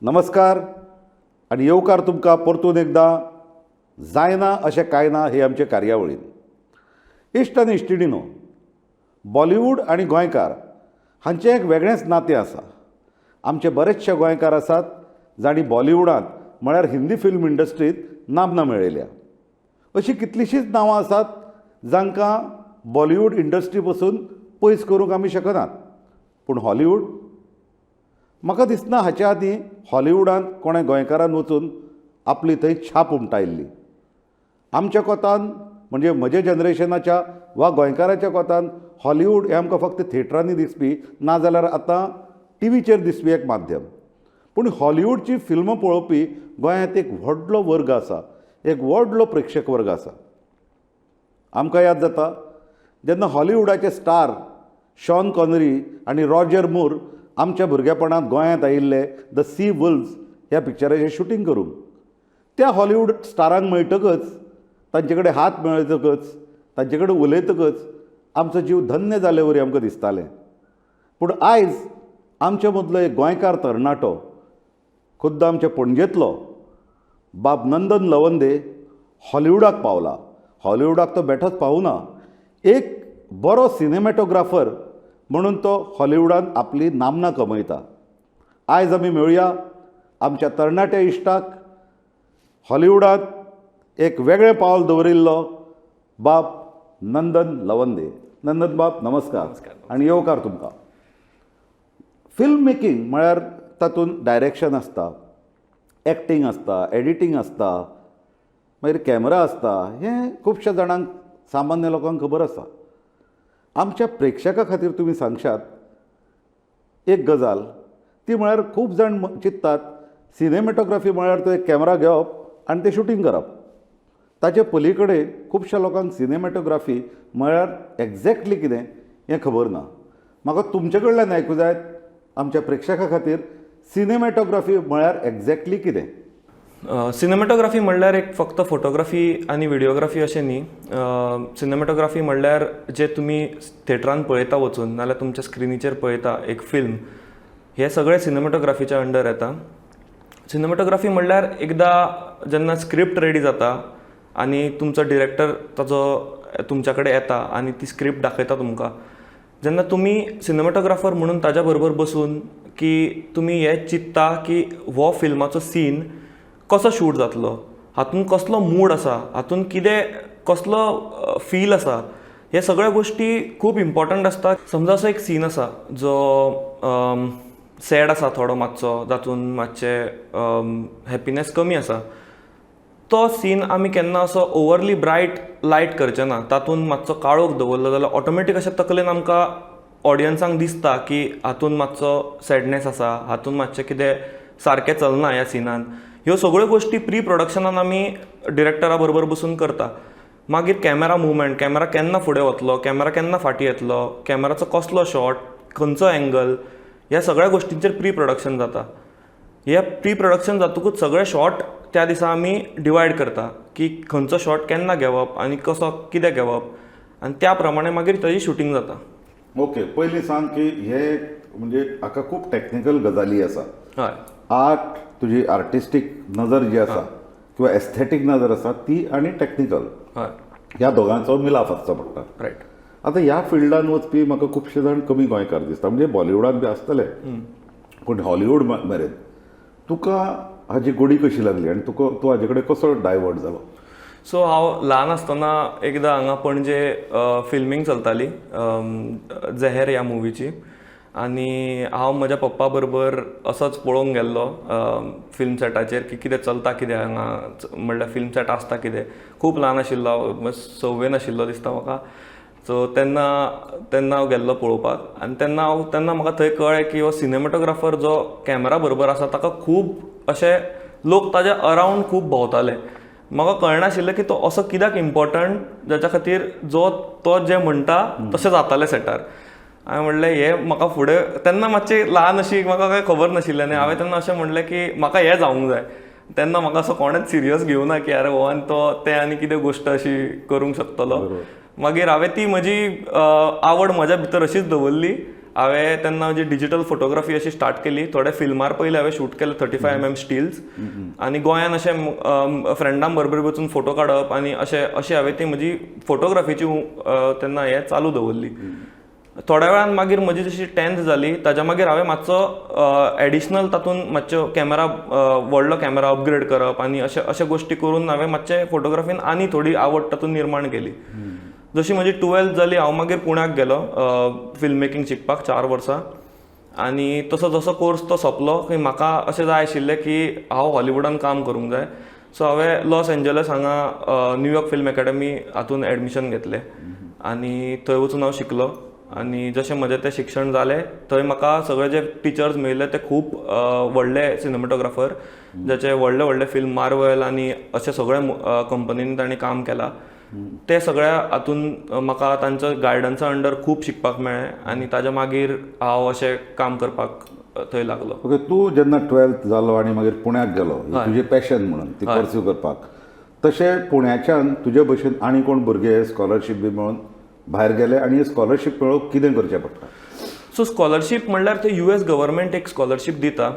नमस्कार आणि येवकार तुमकां परतून एकदां जायना अशें कांय ना हे आमचे कार्यावळीन। इश्ट आनी इश्टिणीनो, बॉलिवूड आनी गोंयकार हांचें एक वेगळेंच नातें आसा। आमचे बरेचशे गोंयकार आसात जांणी बॉलिवूडांत म्हळ्यार हिंदी फिल्म इंडस्ट्रींत नामना मेळयल्या। अशीं कितलींशींच नांवां आसात जांकां बॉलिवूड इंडस्ट्री पसून पयस करूंक आमी शकनात। पूण हॉलिवूड, म्हाका दिसना हाच्या आदीं हॉलिवूडांत कोणें गोंयकारान वचून आपली थंय छाप उमटायल्ली। आमच्या कोतान म्हणजे म्हज्या जनरेशनाच्या वा गोंयकाराच्या कोतान हॉलिवूड हें आमकां फक्त थिएटरांनी दिसपी नाजाल्यार आतां टीव्हीचेर दिसपी एक माध्यम। पूण हॉलिवूडची फिल्म पळोवपी गोंयांत एक व्हडलो वर्ग आसा, एक व्हडलो प्रेक्षक वर्ग आसा। आमकां याद जाता जेन्ना हॉलिवूडाचे स्टार शॉन कॉनरी आनी रॉजर मूर आमच्या भुरगेपणांत गोंयांत आयिल्ले द सी वुल्व्स ह्या पिक्चराचें शूटिंग करूंक। त्या हॉलिवूड स्टारांक मेळटकच, तांचे कडेन हात मेळटकच, तांचे कडेन उलयतकच आमचो जीव धन्य जाले वरी आमकां दिसतालें। पूण आयज आमचे मदलो एक गोंयकार तरणाटो, खुद्द आमचे पणजेंतलो बाब नंदन लवंदे हॉलिवूडाक पावला। हॉलिवूडाक तो बेठोच पावूना, एक बरो सिनेमॅटोग्राफर म्हणून तो हॉलिवूडांत आपली नामना कमयता। आयज आमी मेळुया आमच्या तरणाट्या इश्टाक, हॉलिवूडांत एक वेगळें पावल दवरिल्लो बाब नंदन लवंदे। नंदन बाब नमस्कार आनी येवकार तुमकां। फिल्म मेकींग म्हळ्यार तातूंत डायरेक्शन आसता, एक्टींग आसता, एडिटींग आसता, मागीर कॅमेरा आसता, हें खुबश्या जाणांक सामान्य लोकांक खबर आसा। आमच्या प्रेक्षका खातीर तुमी सांगशात एक गजाल, ती म्हळ्यार खूब जाण चिंत्तात सिनेमॅटोग्राफी म्हळ्यार तो एक कॅमेरा घेवप आनी तें शूटिंग करप। ताचे पली कडेन खुबश्या लोकांक सिनेमॅटोग्राफी म्हळ्यार एक्झॅक्टली कितें हें खबर ना। म्हाका तुमचे कडल्यान आयकूं जाय आमच्या प्रेक्षका खातीर सिनेमॅटोग्राफी म्हळ्यार एक्झॅक्टली कितें? सिनेमॅटोग्राफी म्हणल्यार एक फक्त फोटोग्राफी आनी व्हिडिओग्राफी अशें न्ही। सिनेमॅटोग्राफी म्हणल्यार जे तुमी थिएटरान पळयता वचून नाल्यार तुमच्या स्क्रिनीचेर पळयता एक फिल्म, हे सगळे सिनेमॅटोग्राफीच्या अंडर येता। सिनेमॅटोग्राफी म्हणल्यार एकदां जेन्ना स्क्रिप्ट रेडी जाता आनी तुमचो डिरेक्टर ताजो तुमच्या कडेन येता आनी ती स्क्रिप्ट दाखयता तुमकां, जेन्ना तुमी सिनेमॅटोग्राफर म्हणून ताज्या बरोबर बसून की तुमी हें चिंत्ता की हो फिल्माचो सीन कसो शूट जातलो, हातूंत कसलो मूड आसा, हातूंत कितें कसलो फील आसा, हे सगळ्यो गोश्टी खूब इम्पॉर्टंट आसता। समजा असो एक सीन आसा जो सॅड आसा थोडो मातसो, जातूंत मातशें हॅपिनेस कमी आसा, तो सीन आमी केन्ना असो ओवरली ब्रायट लायट करचे ना, तातूंत मातसो काळोख दवरलो जाल्यार ऑटोमॅटीक अशें तकलेन आमकां ऑडियन्सांक दिसता की हातूंत मातसो सॅडनेस आसा, हातूंत मातशें कितें सारकें चलना ह्या सिनान। ह्यो सगळ्यो गोश्टी प्री प्रोडक्शनान आमी डिरेक्टरा बरोबर बसून करता। मागीर कॅमेरा मुवमेंट, कॅमेरा केन्ना फुडें वतलो, कॅमेरा केन्ना फाटीं येतलो, कॅमेराचो कसलो शॉट, खंयचो एंगल, ह्या सगळ्या गोश्टींचेर प्री प्रोडक्शन जाता। हे प्री प्रोडक्शन जातकूच सगळे शॉट त्या दिसा आमी डिवायड करता की खंयचो शॉट केन्ना घेवप आनी कसो कितें घेवप, आनी त्या प्रमाणे मागीर ताजी शूटिंग जाता। ओके, पयलीं सांग की हे म्हणजे हाका खूब टॅक्निकल गजाली आसा। हय, आर्ट, तुजी आर्टिस्टीक नजर जी आसा किंवा एस्थेटीक नजर आसा ती आनी टॅक्निकल, हय, ह्या दोगांचो मिलाप आसचो पडटा। रायट। आतां ह्या फिल्डान वचपी म्हाका खुबशे जाण कमी गोंयकार दिसता, म्हणजे बॉलिवूडाक बी आसतले, पूण हॉलिवूड मेरेन तुका हाजी गोडी कशी लागली आनी तूं हाजे कडेन कसो डायवर्ट जालो? सो हांव ल्हान आसतना एकदां हांगा पणजे फिल्मींग चलताली जहेर ह्या मुवीची, आनी हांव म्हज्या पप्पा बरोबर असोच पळोवंक गेल्लो फिल्म सेटाचेर की कितें चलता कितें हांगा, म्हणल्यार फिल्म सेट आसता कितें। खूब ल्हान आशिल्लो हांव, 6वेन आशिल्लो दिसता म्हाका। सो तेन्ना हांव गेल्लो पळोवपाक, आनी तेन्ना म्हाका थंय कळ्ळें की हो सिनेमॅटोग्राफर जो कॅमेरा बरोबर आसा ताका खूब अशे लोक ताज्या अरावंड खूब भोंवताले। म्हाका कळनाशिल्लें की तो असो कित्याक इम्पॉर्टंट, जाच्या खातीर तो जें म्हणटा तशें जातालें सेटार। हांवें म्हणलें हें म्हाका फुडें, तेन्ना मातशी ल्हान अशी म्हाका कांय खबर नाशिल्लें न्ही, हांवें तेन्ना अशें म्हणलें की म्हाका हें जावंक जाय। तेन्ना म्हाका असो कोणेच सिरियस घेवना की अरे हो आनी तें आनी कितें गोश्ट अशी करूंक शकतलो। मागीर हांवें ती म्हजी आवड म्हज्या भितर अशीच दवरली हांवें तेन्ना जी डिजिटल फोटोग्राफी अशी स्टार्ट केली. थोडे फिल्मार पयलीं हांवें शूट केले 35mm स्टिल्स, आनी गोंयान अशें फ्रेंडां बरोबर वचून फोटो काडप आनी अशी हांवें ती म्हजी फोटोग्राफीची तेन्ना हें चालू दवरली. थोड्या वेळान मागीर म्हजी जशी 10th जाली ताच्या मागीर हांवें मातसो एडिशनल तातूंत मातसो कॅमेरा व्हडलो कॅमेरा अपग्रेड करप आनी अशे गोश्टी करून हांवें मातशें फोटोग्राफीन आनी थोडी आवड तातूंत निर्माण केली. जशी म्हजी 12th जाली हांव मागीर पुण्याक गेलो फिल्म मेकींग शिकपाक 4 वर्सां. आनी तसो जसो कोर्स तो सोंपलो की म्हाका अशें जाय आशिल्लें की हांव हॉलिवूडान काम करूंक जाय. सो हांवें लॉस एंजलस हांगा न्यूयॉर्क फिल्म अकॅडमी हातूंत एडमिशन घेतलें आनी थंय वचून हांव शिकलो. आनी जशें म्हजें तें शिक्षण जालें थंय म्हाका सगळे जे टिचर्स मेळिल्ले ते खूब व्हडले सिनेमेटोग्राफर, जाचे व्हडले व्हडले फिल्म मार्वल आनी अशे सगळे कंपनींनी तांणी काम केलां. ते सगळ्या हातूंत म्हाका तांच्या गायडन्सा अंडर खूब शिकपाक मेळ्ळें आनी ताज्या मागीर हांव अशें काम करपाक थंय लागलो. ओके, तूं जेन्ना 12th जालो आनी मागीर पुण्याक गेलो, ही तुजी पॅशन म्हणून ती परस्यू करपाक, तशें पुण्याच्यान तुजे भशेन आनी कोण भुरगे स्कॉलरशीप बी मेळोवन भायर गेले आनी स्कॉलरशीप मेळोवंक कितें करचें पडटा? सो स्कॉलरशीप म्हणल्यार ते US गव्हर्मेंट एक स्कॉलरशीप दिता.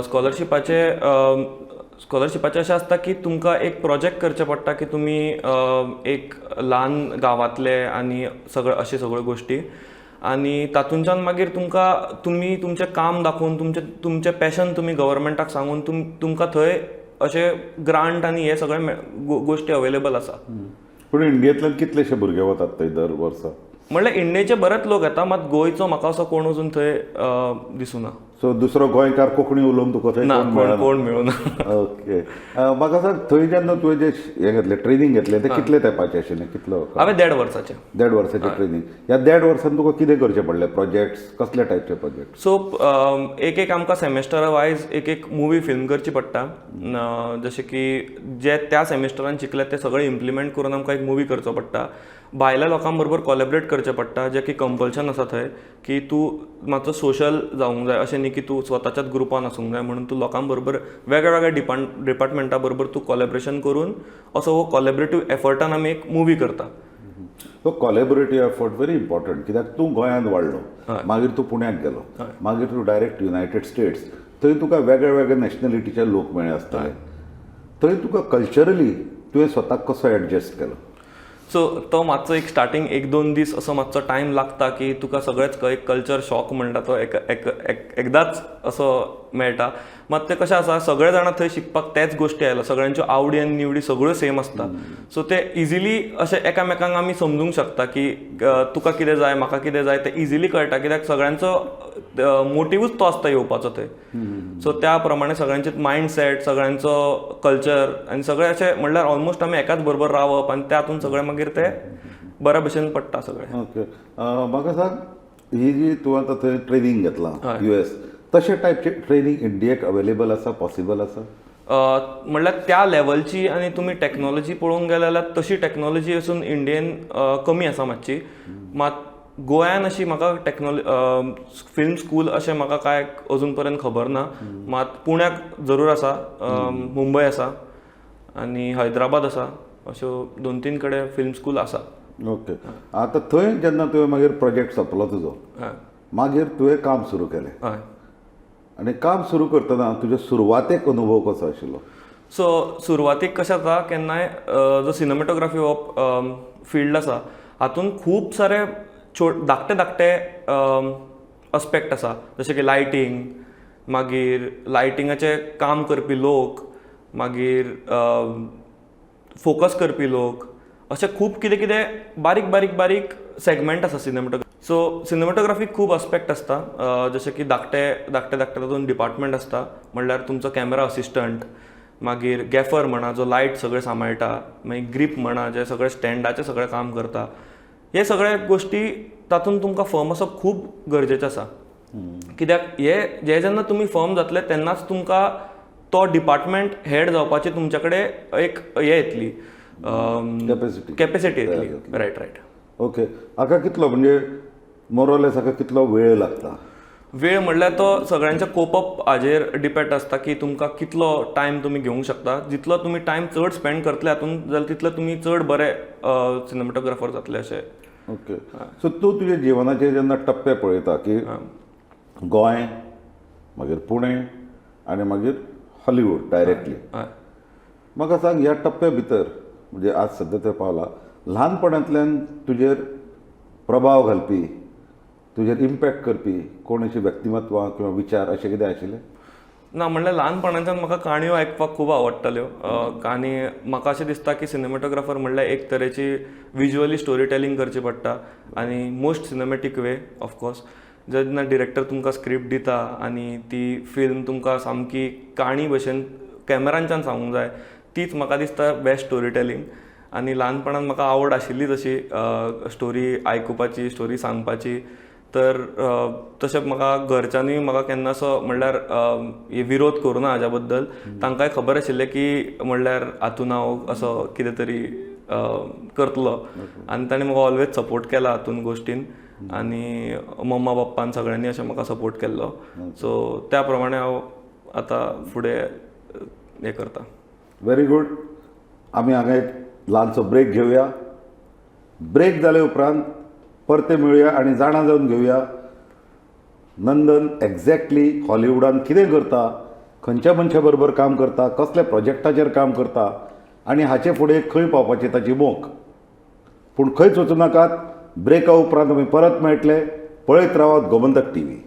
स्कॉलरशिपाचें अशें आसता की तुमकां एक प्रोजेक्ट करचें पडटा की तुमी एक ल्हान गांवांतले आनी अशे सगळ्यो गोश्टी, आनी तातूंतल्यान मागीर तुमी तुमचें काम दाखोवन तुमचें पॅशन तुमी गव्हर्मेंटाक सांगून तुमकां थंय अशे ग्रांट आनी हे सगळे गोश्टी अवेलेबल आसा. पूण इंडियेंतल्यान कितलेशे भुरगे वतात थंय दर वर्सा? म्हणल्यार इंडियेचे बरेच लोक येता, मात गोंयचो म्हाका असो कोण अजून थंय दिसूना. सो दुसरो गोंयकार कोंकणी उलोवन तुका थंय कोण मेळूना. ओके, म्हाका सांग, थंय जेन्ना तुवें जे हे घेतलें ट्रेनींग घेतलें तें कितले तेंपाचें आशिल्लें? कितलो? हांवें 1.5 वर्साचें. 1.5 वर्साचें ट्रेनींग. ह्या 1.5 वर्सान तुका कितें करचें पडलें? प्रोजेक्ट्स कसले टायपचे प्रोजेक्ट? सो एक आमकां सेमेस्टरा वायज एक मुवी फिल्म करची पडटा. जशें की जे त्या सेमेस्टरान शिकले ते सगळे इम्प्लिमेंट करून आमकां एक मुवी करचो पडटा. भायल्या लोकां बरोबर कोलॅबरेट करचें पडटा, जें की कंपल्शन आसा थंय की तूं मातसो सोशल जावंक जाय. अशें न्ही की तूं स्वताच्याच ग्रुपान आसूंक जाय, म्हणून तूं लोकां बरोबर वेगळ्या वेगळ्या डिपार्टमेंटा बरोबर तूं कोलॅबरेशन करून असो हो कोलॅबरेटीव एफर्टान आमी एक मुवी करता. तो कोलॅबरेटीव एफर्ट व्हेरी इम्पॉर्टंट, कित्याक तूं गोंयांत वाडलो, मागीर तूं पुण्याक गेलो, मागीर तूं डायरेक्ट युनायटेड स्टेट्स, थंय तुका वेगळ्या वेगळ्या नॅशनॅलिटीचे लोक मेळ्ळे आसतले. थंय तुका कल्चरली तुवें स्वताक कसो एडजस्ट केलो? सो तो मातसो एक स्टार्टींग 1-2 दीस असो मातसो टायम लागता की तुका सगळेंच एक कल्चर शॉक म्हणटा तो एकदांच असो मेळटा. मात तें कशें आसा, सगळे जाणां थंय शिकपाक तेच गोश्टी आयला, सगळ्यांच्यो आवडी आनी निवडी सगळ्यो सेम आसता. सो ते इजिली अशें एकामेकांक आमी समजूंक शकता की तुका कितें जाय, म्हाका कितें जाय तें इजिली कळटा, कित्याक सगळ्यांचो मोटिवूच तो आसता येवपाचो थंय. सो त्या प्रमाणे सगळ्यांचे मायंडसेट, सगळ्यांचो कल्चर आनी सगळें अशें म्हणल्यार ऑलमोस्ट आमी एकाच बरोबर रावप आनी त्या हातूंत सगळें मागीर ते बऱ्या भशेन पडटा सगळें. ओके, म्हाका सांग, ही जी तूं आतां थंय ट्रेनींग घेतलां US, तशे टायपचे ट्रेनींग इंडियेक अवेलेबल आसा, पॉसिबल आसा? म्हणल्यार त्या लेवलची आनी तुमी टॅक्नॉलॉजी पळोवंक गेले जाल्यार तशी टॅक्नॉलॉजी असून इंडियेन कमी आसा मातशी. मात गोंयान अशी म्हाका फिल्म स्कूल अशें म्हाका कांय अजून पर्यंत खबर ना. मात पुण्याक जरूर आसा, मुंबय आसा आनी हैदराबाद आसा, अश्यो 2-3 कडेन फिल्म स्कूल आसा. ओके, आतां थंय जेन्ना तुवें मागीर प्रोजेक्ट सोंपलो तुजो, मागीर तुवें काम सुरू केलें. हय. आनी काम सुरू करतना तुजो सुरवातेक अनुभव कसो आशिल्लो? सो सुरवातीक कशें जाता, केन्नाय जो सिनेमेटोग्राफी हो फिल्ड आसा हातूंत खूब सारे धाकटे अस्पेक्ट आसा, जशें की लायटींग, मागीर लायटिंगाचे काम करपी लोक, मागीर फोकस करपी लोक, अशें खूब कितें बारीक सेगमेंट आसा सिनेमेटोग्राफी. सो सिनेमेटोग्राफीक खूब अस्पेक्ट आसता, जशें की धाकटे तातूंत डिपार्टमेंट आसता. म्हणल्यार तुमचो कॅमेरा असिस्टंट, मागीर गॅफर म्हणा जो लायट सगळे सांबाळटा, मागीर ग्रीप म्हणा जे सगळे स्टँडाचें सगळें काम करता. हे सगळे गोश्टी तातूंत तुमकां फर्म असो खूब गरजेचें आसा. कित्याक हे जेन्ना तुमी फर्म जातले तेन्नाच तुमकां तो डिपार्टमेंट हेड जावपाची तुमचे कडेन एक हे येतली, कॅपेसिटी येतली. रायट. ओके, हाका कितलो म्हणजे मोरलेस हाका कितलो वेळ लागता? वेळ म्हणल्यार तो सगळ्यांचे कोपअप हाजेर डिपेंड आसता की तुमकां कितलो टायम तुमी घेवंक शकता. जितलो तुमी टायम चड स्पेंड करतले हातूंत जाल्यार तितले तुमी चड बरे सिनेमेटोग्राफर जातले अशें ओके. सो तूं तुजे जिवनाचे जेन्ना टप्पे पळयता की गोंय, मागीर पुणे आनी मागीर हॉलिवूड डायरेक्टली, हय. म्हाका सांग ह्या टप्प्या भितर म्हणजे आज सद्या थंय पावला, ल्हानपणांतल्यान तुजेर प्रभाव घालपी, तुजेर इम्पॅक्ट करपी कोण अशी व्यक्तिमत्वां किंवा विचार अशें कितें आशिल्लें? ना म्हणल्यार ल्हानपणाच्यान म्हाका काणयो आयकपाक खूब आवडटाल्यो. आनी म्हाका अशें दिसता की सिनेमॅटोग्राफर म्हणल्यार एक तरेची विज्युअली स्टोरी टेलिंग करची पडटा आनी मोस्ट सिनेमॅटीक वे ऑफकोर्स. जेन्ना डिरेक्टर तुमकां स्क्रिप्ट दिता आनी ती फिल्म तुमकां सामकी काणी भशेन कॅमेरांच्यान सांगूंक जाय, तीच म्हाका दिसता बेस्ट स्टोरी टेलिंग. आनी ल्हानपणांत म्हाका आवड आशिल्ली तशी स्टोरी आयकुपाची, स्टोरी सांगपाची. तर तशें म्हाका घरच्यांनी म्हाका केन्ना असो म्हणल्यार विरोध करूं ना हाज्या बद्दल. तांकांय खबर आशिल्लें की म्हणल्यार हातून हांव असो कितें तरी करतलो आनी ताणें म्हाका ऑलवेज सपोर्ट केला हातून गोश्टीन. आनी मम्मा पप्पान सगळ्यांनी अशें म्हाका सपोर्ट केल्लो. सो त्या प्रमाणे हांव आतां फुडें हें करता. Very good. आमी हांगा एक ल्हानसो ब्रेक घेवया. ब्रेक जाले उपरांत परते मेळुया आनी जाणा जावन घेवया नंदन एक्झॅक्टली हॉलिवूडान कितें करता, खंयच्या मनशा बरोबर काम करता, कसल्या प्रोजेक्टाचेर काम करता आनी हाचे फुडें खंय पावपाची ताची मोख. पूण खंयच वचूं नाकात. ब्रेका उपरांत आमी परत मेळटले. पळयत रावात गोमंतक टीव्ही.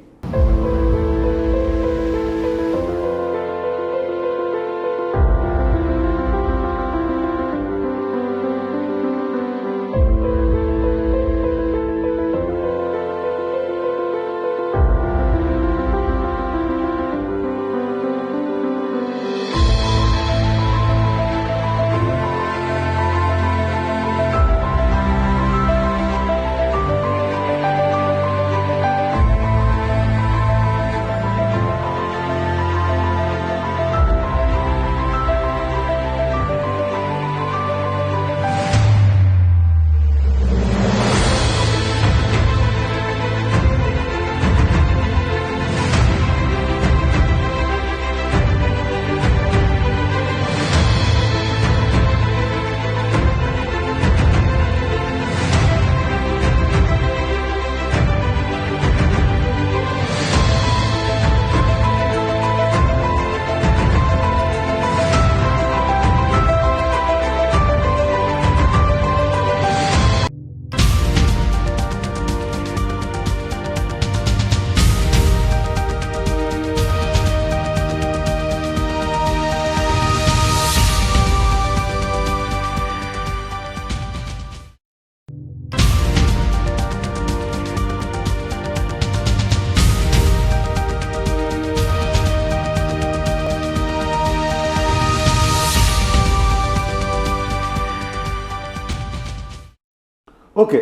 ओके.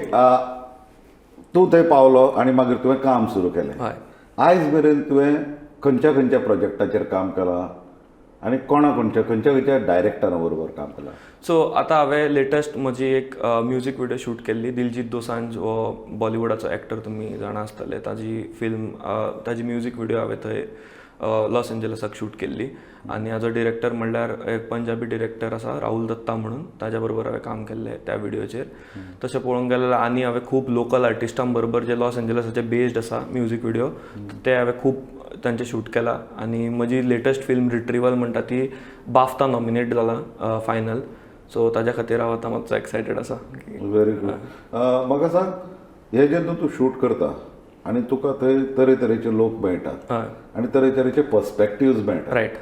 तूं थंय पावलो आनी मागीर तुवें काम सुरू केलें. हय. आयज मेरेन तुवें खंयच्या खंयच्या प्रोजेक्टाचेर काम केलां आनी खंयच्या खंयच्या डायरेक्टरा बरोबर काम केलां? सो आतां हांवें लेटस्ट म्हजी एक म्युजीक विडियो शूट केल्ली. दिलजीत दोसांझ हो बॉलिवूडाचो एक्टर, तुमी जाणा आसतले. ताजी फिल्म, ताजी म्युजीक विडियो हांवें थंय लॉस एंजलसाक शूट केल्ली. आनी हाजो डिरेक्टर म्हणल्यार एक पंजाबी डिरेक्टर आसा राहुल दत्ता म्हणून, ताज्या बरोबर हांवें काम केल्लें त्या विडियोचेर. तशें पळोवंक गेलें जाल्यार आनी हांवें खूब लोकल आर्टिस्टां बरोबर जे लॉस एंजलसाचे बेस्ड आसा म्युजीक विडियो, ते हांवें खूब तांचे शूट केला. आनी म्हजी लेटस्ट फिल्म रिट्रिवल म्हणटा ती बाफ्ता नॉमिनेट जाला फायनल. सो ताज्या खातीर हांव आतां मातसो एक्सायटेड आसा. Very good. म्हाका सांग, हे जेन्ना तूं शूट करता आनी तुका थंय तरेतरेचे लोक मेळटात आनी तरेतरेचे पर्स्पेक्टिव्ज मेळटात. रायट.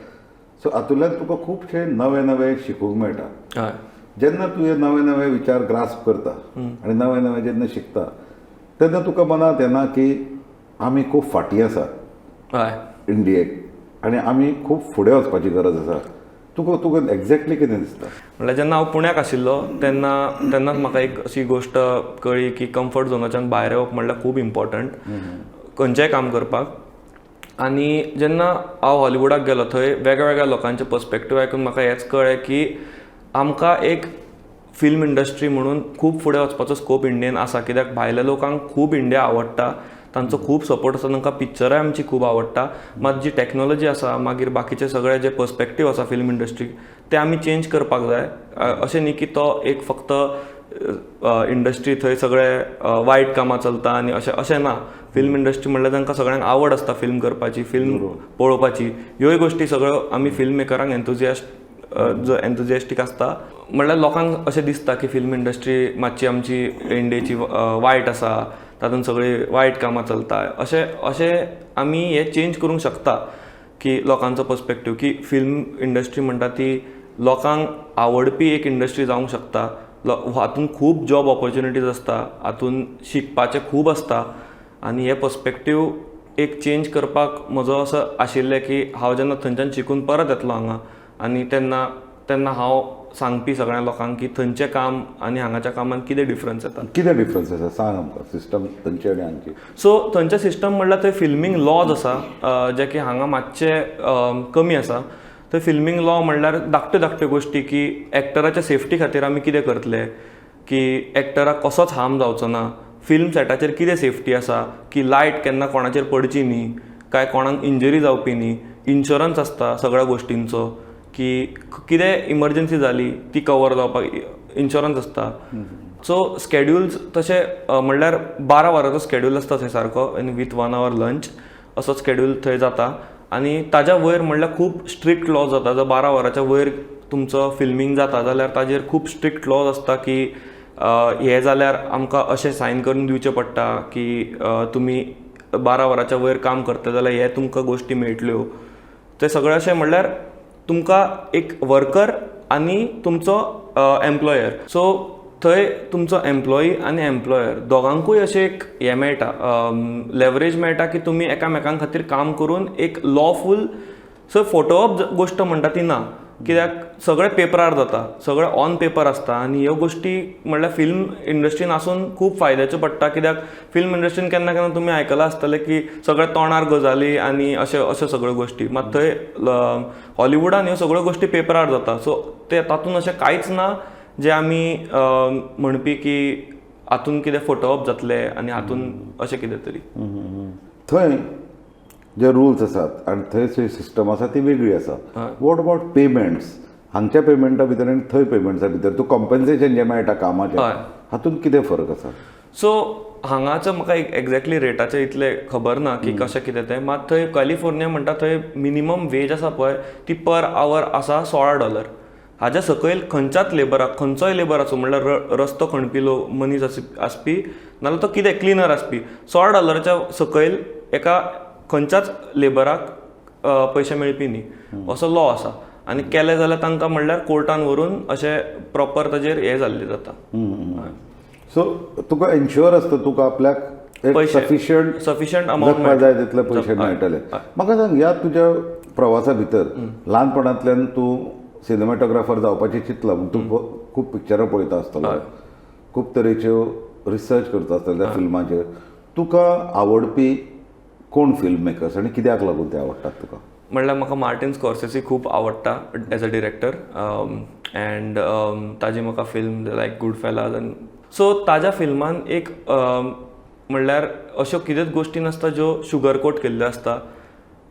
सो हातूंतल्यान तुका खुबशे नवे नवे शिकूंक मेळटा. हय. जेन्ना तूं हे नवे नवे विचार ग्रास्प करता आनी नवे नवे जेन्ना शिकता तेन्ना तुका मनांत येना की आमी खूब फाटीं आसात हय. इंडियेक आनी आमी खूब फुडें वचपाची गरज आसा. तुका एक्झॅक्टली कितें दिसता? म्हणल्यार जेन्ना हांव पुण्याक आशिल्लो तेन्नाच म्हाका एक अशी गोश्ट कळ्ळी की कम्फर्ट झोनाच्यान भायर येवप म्हणल्यार खूब इम्पॉर्टंट खंयचेंय काम करपाक. आनी जेन्ना हांव हॉलिवूडाक गेलो थंय वेगळ्या लोकांचे पर्स्पेक्टीव आयकून म्हाका हेंच कळ्ळें की आमकां एक फिल्म इंडस्ट्री म्हणून खूब फुडें वचपाचो स्कोप इंडियेन आसा. कित्याक भायल्या लोकांक खूब इंडिया आवडटा, तांचो खूब सपोर्ट आसा, तांकां पिक्चरां आमची खूब आवडटा. मात जी टॅक्नॉलॉजी आसा, मागीर बाकीचे सगळे जे पर्स्पेक्टीव आसा फिल्म इंडस्ट्रीक, ते आमी चेंज करपाक जाय. अशें न्ही की तो एक फक्त इंडस्ट्री थंय सगळे वायट कामां चलता आनी अशें ना. फिल्म इंडस्ट्री म्हणल्यार तांकां सगळ्यांक आवड आसता फिल्म करपाची, फिल्म पळोवपाची. ह्योय गोश्टी सगळ्यो आमी फिल्म मेकरांक जो एन्थुजियास्टीक आसता म्हणल्यार लोकांक अशें दिसता की फिल्म इंडस्ट्री मातशी आमची इंडियेची वायट आसा, तातूंत सगळी वायट कामां चलता. अशें आमी हें चेंज करूंक शकता की लोकांचो पर्स्पेक्टीव, की फिल्म इंडस्ट्री म्हणटा ती लोकांक आवडपी एक इंडस्ट्री जावंक शकता. हातूंत खूब जॉब ऑपॉर्च्युनिटीज आसता, हातूंत शिकपाचें खूब आसता. आनी हे पर्स्पेक्टीव एक चेंज करपाक म्हजो असो आशिल्लें की हांव जेन्ना थंयच्यान शिकून परत येतलो हांगा आनी तेन्ना हांव सांगपी सगळ्या लोकांक की थंयचें काम आनी हांगाच्या कामान कितें डिफरन्स येता. कितें डिफरन्स आसा सांग आमकां सिस्टम थंयचे आनी हांगचे. सो थंयचें सिस्टम म्हणल्यार थंय फिल्मींग लॉज आसा जे की हांगा मातशे कमी आसा. थंय फिल्मींग लॉ म्हणल्यार धाकट्यो गोश्टी की एक्टराच्या सेफ्टी खातीर आमी कितें करतले, की एक्टराक कसोच हार्म जावचो ना, फिल्म सेटाचेर कितें सेफ्टी आसा, की लायट केन्ना कोणाचेर पडची न्ही, काय कोणाक इंजरी जावपी न्ही, इन्शुरन्स आसता सगळ्या गोश्टींचो, की कितें इमर्जन्सी जाली ती कवर जावपाक इन्शुरन्स आसता. सो स्केड्युल्स तशें म्हणल्यार 12 वरांचो स्केड्यूल आसता थंय सारको आनी वीथ 1 hour लंच असो स्केड्यूल थंय जाता. आनी ताज्या वयर म्हणल्यार खूब स्ट्रिक्ट लॉज जाता. जर 12 वरांच्या वयर तुमचो फिल्मींग जाता जाल्यार ताजेर खूब स्ट्रिक्ट लॉज आसता की हे जाल्यार आमकां अशें सायन करून दिवचें पडटा की तुमी 12 वरांच्या वयर काम करता जाल्यार हे तुमकां गोश्टी मेळटल्यो. ते सगळें अशें म्हणल्यार तुमकां एक वर्कर आनी तुमचो एम्प्लॉयर. सो थंय तुमचो एम्प्लॉई आनी एम्प्लॉयर दोगांकूय अशें एक हें मेळटा, लेवरेज मेळटा की तुमी एकामेकां खातीर काम करून एक लॉफूल. सो फोटोवप गोश्ट म्हणटा ती ना, कित्याक सगळें पेपरार जाता, सगळें ऑन पेपर आसता. आनी ह्यो गोश्टी म्हणल्यार फिल्म इंडस्ट्रीन आसून खूब फायद्याच्यो पडटा. कित्याक फिल्म इंडस्ट्रीन केन्ना केन्ना तुमी आयकलां आसतलें की सगळे तोंडार गजाली आनी अश्यो सगळ्यो गोश्टी. मात थंय हॉलिवूडान ह्यो सगळ्यो गोश्टी पेपरार जाता. सो ते तातूंत अशें कांयच ना जे आमी म्हणपी की हातूंत कितें फोटोवप जातलें आनी हातूंत अशें कितें तरी. थंय जे रुल्स आसात आनी थंय जी सिस्टम आसा ती वेगळी आसा. What about payments? हांगच्या पेमेंटा भितर आनी थंय पेमेंट्सा भितर तूं कॉम्पेन्सेशन जें मेळटा कामाचें हातूंत कितें फरक आसा? सो हांगाचं म्हाका एक्झॅक्टली रेटाचें इतलें खबर ना की कशें कितें तें. मात थंय कॅलिफोर्निया म्हणटा थंय मिनिमम वेज आसा पळय ती पर आवर आसा $16. हाज्या सकयल खंयच्याच लेबराक, खंयचोय लेबर आसूं म्हणल्यार रस्तो खणपिलो मनीस आसपी नाल्यार तो कितें क्लिनर आसपी, $16च्या सकयल एका खंयच्याच लेबराक पयशे मेळपी न्ही असो लॉ आसा. आनी केले जाल्यार तांकां म्हणल्यार कोर्टान व्हरून अशें प्रॉपर ताजेर हें जाल्लें जाता. सो तुका इन्श्युअर आसता तुका आपल्याक सफिशियंट अमावंट जाय तितले पयशे मेळटले. म्हाका सांग, ह्या तुज्या प्रवासा भितर ल्हानपणांतल्यान तूं सिनेमॅटोग्राफर जावपाचें चिंतलां. तूं खूब पिक्चरां पळयता आसतलो, खूब तरेच्यो रिसर्च करता आसतलो त्या फिल्माचेर. तुका आवडपी कोण फिल्म मेकर्स आनी कित्याक लागून ते आवडटात तुका? म्हणल्यार म्हाका मार्टिन स्कॉर्सेसी खूब आवडटा एज अ डिरेक्टर. अँड ताजी म्हाका फिल्म लायक गूड फेलाज. सो ताज्या फिल्मान एक म्हणल्यार अश्यो कितेंच गोश्टी नासता ज्यो शुगर कोट केल्ल्यो आसता.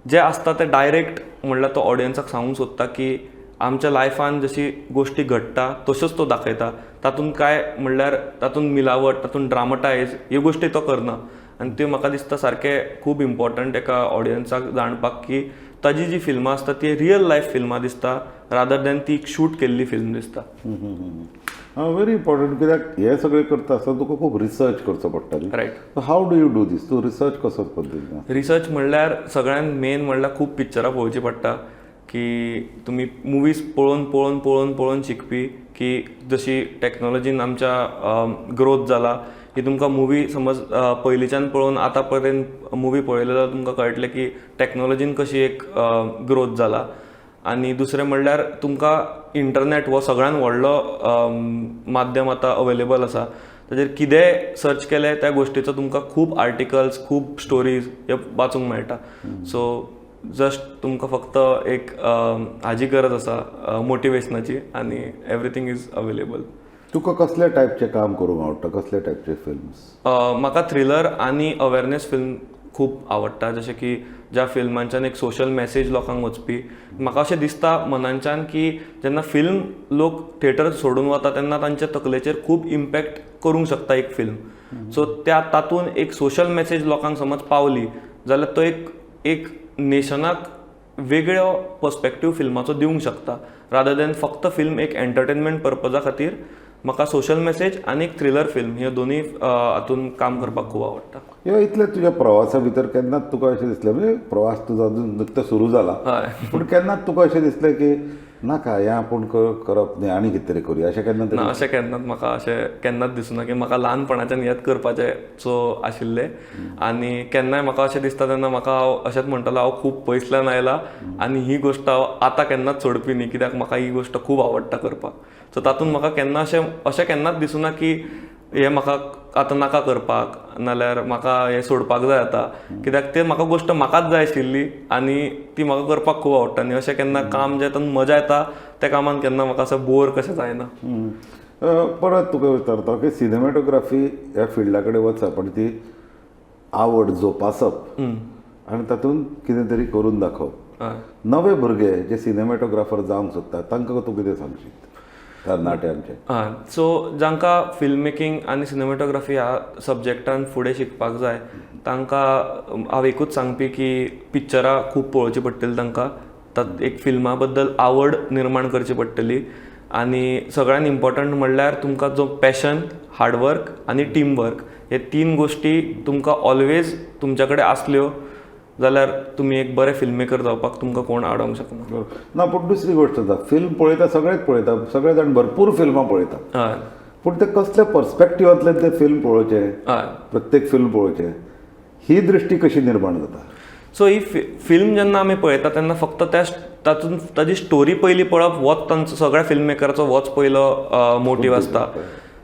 जे आसता ते डायरेक्ट म्हणल्यार तो ऑडियन्साक सांगूंक सोदता की आमच्या लायफान जशी गोश्टी घडटा तश्योच तो दाखयता. तातूंत काय म्हणल्यार तातूंत मिलावट, तातूंत ड्रामटायज ह्यो गोश्टी तो करना. आनी त्यो म्हाका दिसता सारकें खूब इम्पॉर्टंट एका ऑडियन्साक जाणपाक की ताजी जी फिल्मां आसता ती रियल लायफ फिल्मां दिसता रादर दॅन ती शूट केल्ली फिल्म दिसता. व्हेरी इम्पॉर्टंट, कित्याक हे सगळें करता आसतना तुका खूब रिसर्च करचो पडटा. Right. How do you do this? तूं रिसर्च कसो पद्दतीन? रिसर्च म्हणल्यार सगळ्यान मेन म्हणल्यार खूब पिक्चरां पळोवची पडटा. की तुमी मुवीज पळोवन पळोवन पळोवन पळोवन शिकपी की जशी टॅक्नॉलॉजीन आमच्या ग्रोथ जाला की तुमकां मुवी समज पयलींच्यान पळोवन आतां पर्यंत मुवी पळयले जाल्यार तुमकां कळटलें की टॅक्नॉलॉजीन कशी एक ग्रोथ जाला. आनी दुसरें म्हणल्यार तुमकां इंटरनेट हो सगळ्यान व्हडलो माध्यम आतां अवेलेबल आसा. ताजेर कितें सर्च केलें त्या गोश्टीचो तुमकां खूब आर्टिकल्स, खूब स्टोरीज हे वाचूंक मेळटा. सो जस्ट तुमकां फक्त एक हाजी गरज आसा मोटिवेशनाची आनी एवरीथींग इज अवेलेबल. तुका कसल्या टायपचें काम करूंक आवडटा? कसले टायपचे फिल्म्स? म्हाका थ्रिलर आनी अवेरनेस फिल्म खूब आवडटा, जशें की ज्या फिल्मांच्यान एक सोशल मॅसेज लोकांक वचपी. म्हाका अशें दिसता मनांच्यान की जेन्ना फिल्म लोक थिएटर सोडून वता तेन्ना तांच्या तकलेचेर खूब इम्पॅक्ट करूंक शकता एक फिल्म. सो तातूंत एक सोशल मॅसेज लोकांक समज पावली जाल्यार तो एक नेशनाक वेगळो पर्स्पेक्टीव फिल्माचो दिवंक शकता, रादर दॅन फक्त फिल्म एक एंटरटेनमेंट पर्पजा खातीर. म्हाका सोशल मॅसेज आनी एक थ्रिलर फिल्म ह्यो दोनूय हातून काम करपाक खूब आवडटा. ह्यो इतले तुज्या प्रवासा भितर केन्नाच तुका अशें दिसलें, म्हणजे प्रवास तुजो अजून नुकतो सुरू जाला, हय. पूण केन्नाच तुका अशें दिसलें की नाका हें आपूण करप न्ही आनी कितें तरी करुया, अशें केन्ना ना, तरी? अशें केन्नाच म्हाका अशें केन्नाच दिसूना की म्हाका ल्हानपणाच्यान हेंच करपाचें सो आशिल्लें. आनी केन्नाय म्हाका अशें दिसता तेन्ना म्हाका हांव अशेंच म्हणटलो हांव खूब पयसल्यान आयला आनी ही गोश्ट हांव आतां केन्नाच सोडपी न्ही, कित्याक म्हाका ही गोश्ट खूब आवडटा करपाक. सो तातूंत म्हाका केन्ना अशें केन्नाच दिसूना की हें म्हाका आतां नाका करपाक, नाल्यार म्हाका हें सोडपाक जाय आतां, कित्याक तें म्हाका गोश्ट म्हाकाच जाय आशिल्ली आनी ती म्हाका करपाक खूब आवडटा. आनी अशें केन्ना काम जें तातूंत मजा येता त्या कामान केन्ना म्हाका असं बोर कशें जायना. परत तुका विचारता की सिनेमॅटोग्राफी ह्या फिल्डा कडेन वचप आनी ती आवड जोपासप आनी तातूंत कितें तरी करून दाखोवप. नवे भुरगे जे सिनेमॅटोग्राफर जावंक सोदतात तांकां तूं कितें सांगशीत तरणाट्यांचे? सो जांकां फिल्म मेकींग आनी सिनेमॅटोग्राफी ह्या सब्जेक्टान फुडें शिकपाक जाय तांकां हांव एकूच सांगपी की पिक्चरां खूब पळोवची पडटलीं तांकां. एक फिल्मा बद्दल आवड निर्माण करची पडटली. आनी सगळ्यान इम्पॉर्टंट म्हणल्यार तुमकां जो पॅशन, हार्डवर्क आनी टीम वर्क हे 3 गोश्टी तुमकां ऑलवेज तुमच्या कडेन आसल्यो जाल्यार तुमी एक बरे फिल्म मेकर जावपाक तुमकां कोण आडोवंक शकना. ना, पूण दुसरी गोश्ट आसा, फिल्म पळयता सगळेच पळयता, सगळे जाण भरपूर फिल्मां पळयता, हय. पूण ते कसल्या पर्स्पेक्टिवांतल्यान ते फिल्म पळोवचे, हय. प्रत्येक फिल्म पळोवचे, ही दृश्टी कशी निर्माण जाता? सो ही फिल्म जेन्ना आमी पळयता तेन्ना फक्त तातूंत ताजी स्टोरी पयली पळप होच तांचो सगळ्या फिल्म मेकराचो होच पयलो मोटीव आसता.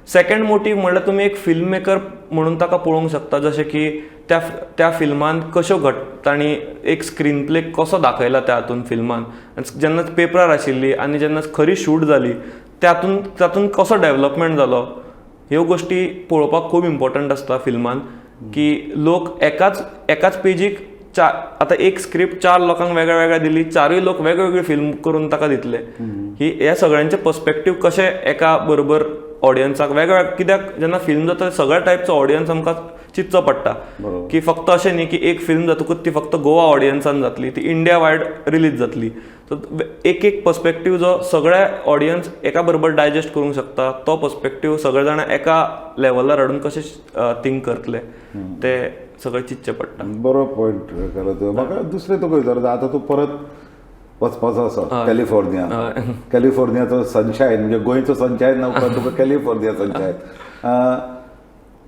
सेकंड मोटीव म्हणल्यार तुमी एक फिल्म मेकर म्हणून ताका पळोवंक शकता, जशें की त्या फिल्मान कश्यो तांणी एक स्क्रीन प्ले कसो दाखयला त्या हातून फिल्मान, जेन्ना पेपरार आशिल्ली आनी जेन्ना खरी शूट जाली तातूंत कसो डेव्हलपमेंट जालो, ह्यो गोश्टी पळोवपाक खूब इम्पॉर्टंट आसता फिल्मान. की लोक एकाच पेजीक आतां एक स्क्रिप्ट 4 लोकांक वेगळ्या वेगळ्या दिली, 4य लोक वेगवेगळी फिल्म करून ताका दितले. ह्या सगळ्यांचे पर्स्पेक्टीव कशे एका बरोबर ऑडियन्साक वेगळ्या, कित्याक जेन्ना फिल्म जाता सगळ्या टायपचो ऑडियन्स आमकां चिंतचो पडटा की फक्त अशें न्ही की एक फिल्म जातकूच ती फक्त गोवा ऑडियन्सान जातली, ती इंडिया वायड रिलीज जातली. सो एक पर्स्पेक्टीव जो सगळ्या ऑडियन्स एका बरोबर डायजेस्ट करूंक शकता, तो पर्स्पेक्टीव सगळे जाण एका लेवलार हाडून कशें थिंक करतले ते सगळें चिंतचें पडटा. बरो पॉयंट केलो तुवें. म्हाका दुसरें तुका विचारता, आतां तूं परत वचपाचो आसा कॅलिफोर्नियाचो सनशायन, म्हणजे गोंयचो सनशायन नाका तुका कॅलिफोर्निया सनशायन.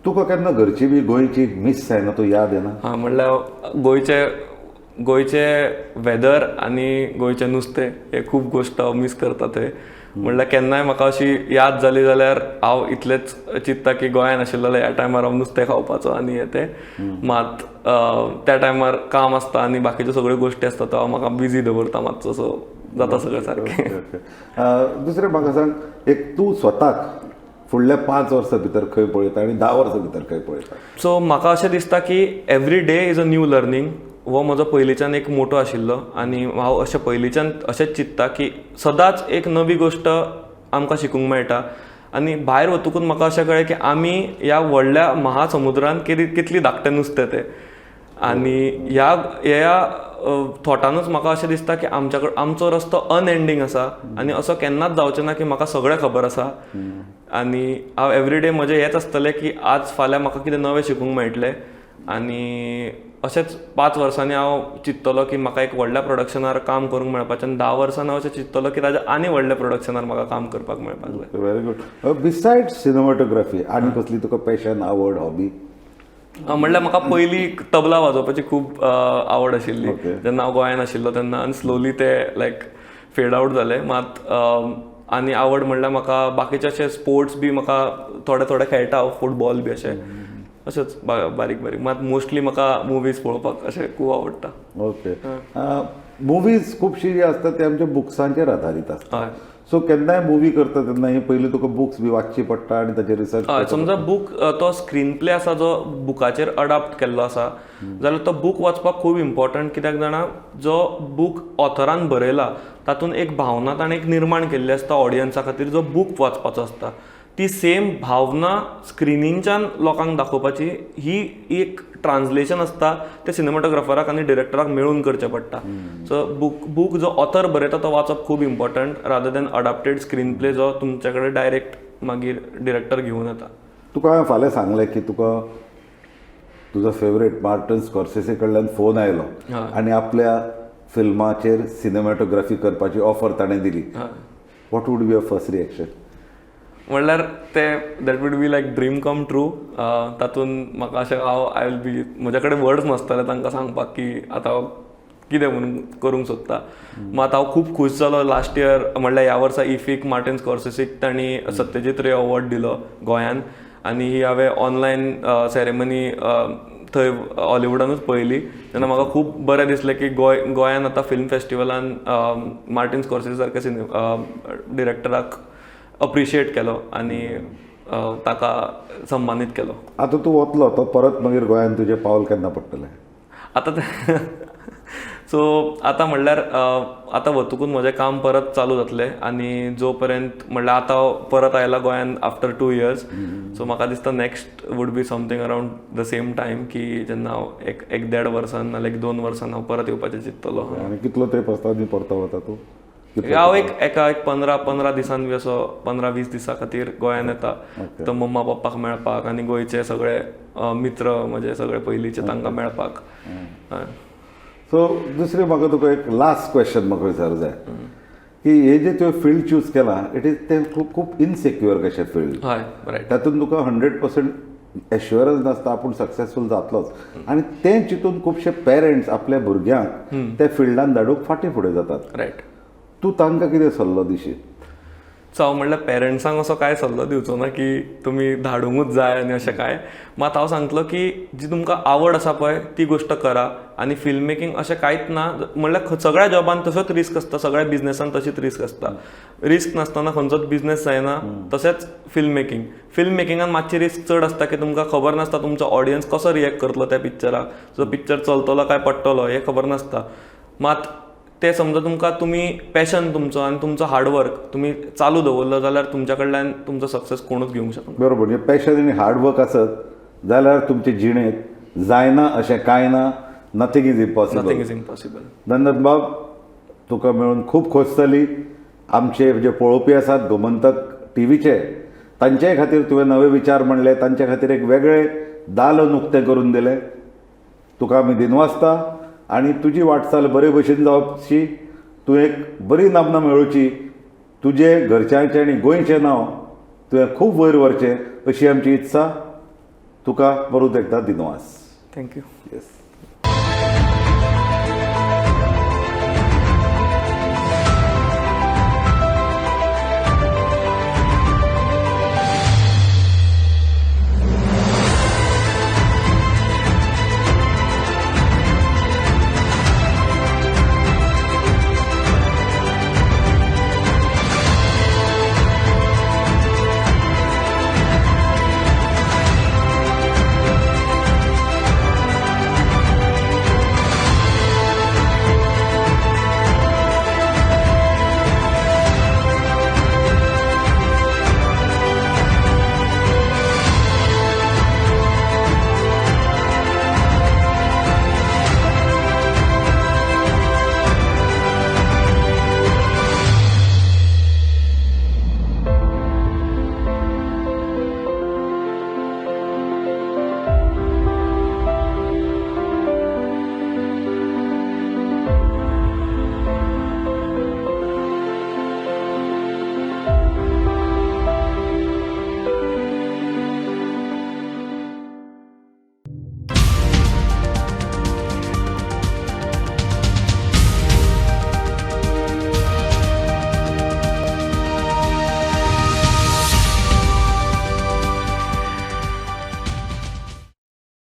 तुका केन्ना घरची बी गोंयची मिस जायना, तूं याद येना? म्हणल्यार गोंयचे वेदर आनी गोंयचें नुस्तें हे खूब गोश्ट हांव मिस करता थंय. म्हणल्यार केन्नाय म्हाका अशी याद जाली जाल्यार हांव इतलेंच चिंतता की गोंयान आशिल्लो जाल्यार ह्या टायमार हांव नुस्तें खावपाचो आनी हें मात त्या टायमार काम आसता आनी बाकीच्यो सगळ्यो गोश्टी आसता तो हांव म्हाका बिजी दवरता मातसो, सो जाता सगळें सारकें. दुसरें म्हाका सांग, एक तूं स्वताक फुडल्या 5 वर्सां भितर खंय पळयता आनी 10 वर्सां भितर खंय पळयता? सो म्हाका अशें दिसता की every day is a new learning. हो म्हजो पयलींच्यान एक मोटो आशिल्लो आनी हांव अशें पयलींच्यान अशेंच चिंतता की सदांच एक नवी गोश्ट आमकां शिकूंक मेळटा. आनी भायर वतकूच म्हाका अशें कळ्ळें की आमी ह्या व्हडल्या महासमुद्रांत कितली धाकटें नुस्तें तें. आनी ह्या थॉटानूच म्हाका अशें दिसता की आमचो रस्तो अनएंडींग आसा आनी असो केन्नाच जावचें ना की म्हाका सगळें खबर आसा. आनी हांव एवरीडे म्हजें हेंच आसतलें की आज फाल्यां म्हाका कितें नवें शिकूंक मेळटलें. आनी अशेंच 5 वर्सांनी हांव चिंततलो की म्हाका एक व्हडल्या प्रोडक्शनार काम करूंक मेळपाचें आनी 10 वर्सांनी हांव अशें चिंततलो की ताच्या आनी व्हडल्या प्रोडक्शनार म्हाका काम करपाक मेळपाक जाय. Very good. बिसायड सिनेमॅटोग्राफी आनी कसली तुका पॅशन, आवड, हॉबी? म्हणल्यार म्हाका पयलीं तबला वाजोवपाची खूब आवड आशिल्ली जेन्ना हांव गोंयान आशिल्लो तेन्ना, आनी स्लोली ते लायक फेड आवट जालें. मात आनी आवड म्हणल्यार म्हाका बाकीचे अशे स्पोर्ट्स बी म्हाका थोडे खेळटा हांव, फुटबॉल बी अशेंच बारीक मात मोस्टली म्हाका मुवीज पळोवपाक अशें खूब आवडटा. ओके. मुवीज खुबशी जी आसता ते आमच्या बुक्सांचेर आधारीत आसता. सो केन्नाय मुवी करता तेन्ना ही पयलीं तुका बुक्स बी वाचची पडटा आनी ताचेर रिसर्च हय समजा बूक तो स्क्रीन प्ले आसा जो बुकाचेर अडाप्ट केल्लो आसा जाल्यार तो बूक वाचपाक खूब इम्पॉर्टंट कित्याक जाणा जो बूक ऑथरान बरयला तातूंत एक भावना ताणें एक निर्माण केल्ली आसता ऑडियन्सा खातीर जो बूक वाचपाचो आसता ती सेम भावना स्क्रिनींच्यान लोकांक दाखोवपाची ही एक ट्रान्सलेशन आसता ते सिनेमॅटोग्राफराक आनी डिरेक्टराक मेळून करचें पडटा सो बूक जो ऑथर बरयता तो वाचप खूब important rather than adapted screen play जो तुमचे कडेन डायरेक्ट मागीर डिरेक्टर घेवन येता. तुका हांवें फाल्यां सांगलें की तुका तुजो फेवरेट मार्टन स्कॉर्सेसे कडल्यान फोन आयलो आनी आपल्या फिल्माचेर सिनेमॅटोग्राफी करपाची ऑफर ताणें दिली. What would be your first reaction? म्हणल्यार ते that would be like dream come true. तातूंत म्हाका अशें आय विल बी म्हजे कडेन वर्ड्स नासतले तांकां सांगपाक की आतां हांव कितें म्हणून करूंक सोदता. मात हांव खूब खूश जालो लास्ट इयर म्हणल्यार ह्या वर्सा इफीक मार्टिन स्कॉर्सेसीक तांणी सत्यजीत रे अवॉर्ड दिलो गोंयान आनी ही हांवें ऑनलायन सेरेमनी थंय हॉलिवुडानूच पळयली तेन्ना म्हाका खूब बरें दिसलें की गोंयान आतां फिल्म फेस्टिवलान मार्टिन स्कॉर्सेसी सारके डिरेक्टराक अप्रिशिएट केलो आनी ताका सन्मानीत केलो. आतां तूं वतलो तो परत मागीर गोंयान तुजें पावल केन्ना पडटलें? आतां सो आतां म्हणल्यार आतां वतकूच म्हजें काम परत चालू जातलें आनी जो पर्यंत म्हणल्यार आतां परत आयला गोंयान आफ्टर 2 years सो म्हाका दिसता next would be something around the same time की जेन्ना हांव एक 1.5 वर्सान नाल्यार 2 वर्सान हांव परत येवपाचें चिंततलो. आनी कितलो तेंप आसता आनी परतो वता तूं? हांव एक 15 दिसांनी असो 15-20 दिसां खातीर गोंयान येता तर मम्मा पप्पाक मेळपाक आनी गोंयचे सगळे मित्र म्हजे सगळे पयलींचे तांकां मेळपाक. सो दुसरें म्हाका तुका एक लास्ट क्वेश्चन म्हाका विचारूं जाय की हे जे तुवें फील्ड चूज केलां इट इज तें खूब इनसेक्युअर कशें फील्ड. हय रायट. तातूंत तुका 100% एश्युरन्स नासता आपूण सक्सेसफूल जातलोच आनी तें चिंतून खुबशे पेरंट्स आपल्या भुरग्यांक त्या फिल्डान धाडूंक फाटीं फुडें जातात. रायट. तूं तांकां कितें सल्लो दिशीत? सो हांव म्हणल्यार पेरंट्सांक असो कांय सल्लो दिवचो ना की तुमी धाडूंकूच जाय आनी अशें कांय. मात हांव सांगतलो की जी तुमकां आवड आसा पळय ती गोश्ट करा आनी फिल्म मेकींग अशें कांयच ना म्हणल्यार सगळ्या जॉबान तसोच रिस्क आसता सगळ्या बिझनेसान तशीच रिस्क आसता. रिस्क नासतना खंयचोच बिझनेस जायना तशेंच फिल्म मेकिंगान मातशी रिस्क चड आसता की तुमकां खबर नासता तुमचो ऑडियन्स कसो रिएक्ट करतलो त्या पिक्चराक. जो पिक्चर चलतलो काय पडटलो हें खबर नासता. मात ते समजा तुमकां तुमी पॅशन तुमचो आनी तुमचो हार्डवर्क तुमी चालू दवरलो जाल्यार तुमच्या कडल्यान तुमचो सक्सेस कोणूच घेवंक शकना. बरोबर. म्हणजे पॅशन आनी हार्डवर्क आसत जाल्यार तुमचे जिणेंत जायना अशें कांय ना. Nothing is impossible. धन्यवाद बाब. तुका मेळून खूब खोस जाली. आमचे जे पळोवपी आसात गोमंतक टीव्हीचे तांचे खातीर तुवें नवे विचार म्हणले तांचे खातीर एक वेगळे दालन उक्तें करून दिलें. तुका आमी दिनवासता आनी तुजी वाटचाल बरे भशेन जावची. तूं एक बरी नामना मेळोवची. तुजे घरच्यांचें आनी गोंयचें नांव तुवें खूब वयर व्हरचें अशी आमची इत्सा. तुका परत एकदा दिनवास. थँक्यू. येस.